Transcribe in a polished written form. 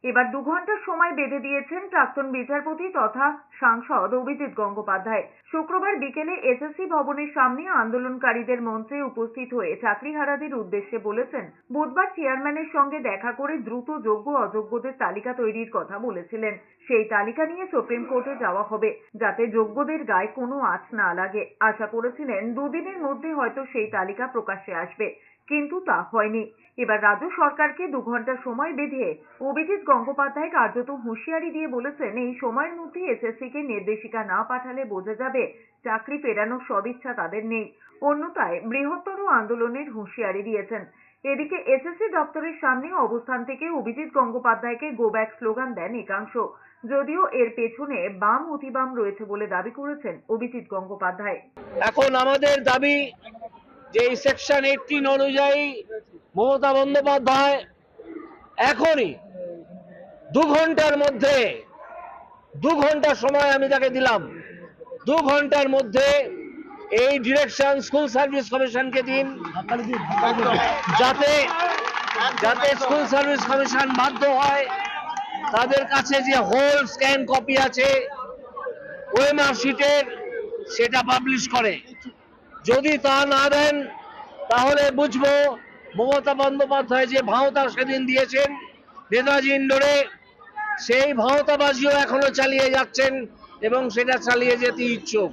এবার 2 ঘন্টার সময় বেঁধে দিয়েছেন প্রাক্তন বিচারপতি তথা সাংসদ অভিজিৎ গঙ্গোপাধ্যায়। শুক্রবার বিকেলে এসএসসি ভবনের সামনে আন্দোলনকারীদের মঞ্চে উপস্থিত হয়ে চাকরিহারাদের উদ্দেশ্যে বলেছেন, বুধবার চেয়ারম্যানের সঙ্গে দেখা করে দ্রুত যোগ্য অযোগ্যদের তালিকা তৈরির কথা বলেছিলেন। সেই তালিকা নিয়ে সুপ্রিম কোর্টে যাওয়া হবে, যাতে যোগ্যদের গায়ে কোনো আঁচ না লাগে। আশা করেছিলেন 2 দিনের মধ্যে হয়তো সেই তালিকা প্রকাশ্যে আসবে, কিন্তু তা হয়নি। এবার রাজ্য সরকারকে 2 ঘন্টা সময় বেঁধে অভিজিৎ গঙ্গোপাধ্যায় কার্যত হুঁশিয়ারি দিয়ে বলেছেন, এই সময়ের মধ্যে এসএসসিকে নির্দেশিকা না পাঠালে বোঝা যাবে চাকরি ফেরানোর সদিচ্ছা তাদের নেই। অন্যথায় বৃহত্তর আন্দোলনের হুঁশিয়ারি দিয়েছেন। এদিকে এসএসসি দপ্তরের সামনে অবস্থান থেকে অভিজিৎ গঙ্গোপাধ্যায়কে গো ব্যাক স্লোগান দেন একাংশ। যদিও এর পেছনে বাম অতিবাম রয়েছে বলে দাবি করেছেন অভিজিৎ গঙ্গোপাধ্যায়। এখন আমাদের দাবি যে সেকশন 18 অনুযায়ী মমতা বন্দ্যোপাধ্যায় এখনই 2 ঘন্টার মধ্যে 2 ঘন্টা সময় আমি তাকে দিলাম, 2 ঘন্টার মধ্যে এই ডিরেকশন স্কুল সার্ভিস কমিশনকে দিন, যাতে স্কুল সার্ভিস কমিশন বাধ্য হয় তাদের কাছে যে হোল স্ক্যান কপি আছে ওএমআর শিটের সেটা পাবলিশ করে। যদি তা না দেন তাহলে বুঝবো মমতা বন্দ্যোপাধ্যায় যে ভাওতা সেদিন দিয়েছেন নেতাজি ইন্ডোরে, সেই ভাওতাবাজিও এখনো চালিয়ে যাচ্ছেন এবং সেটা চালিয়ে যেতে ইচ্ছুক।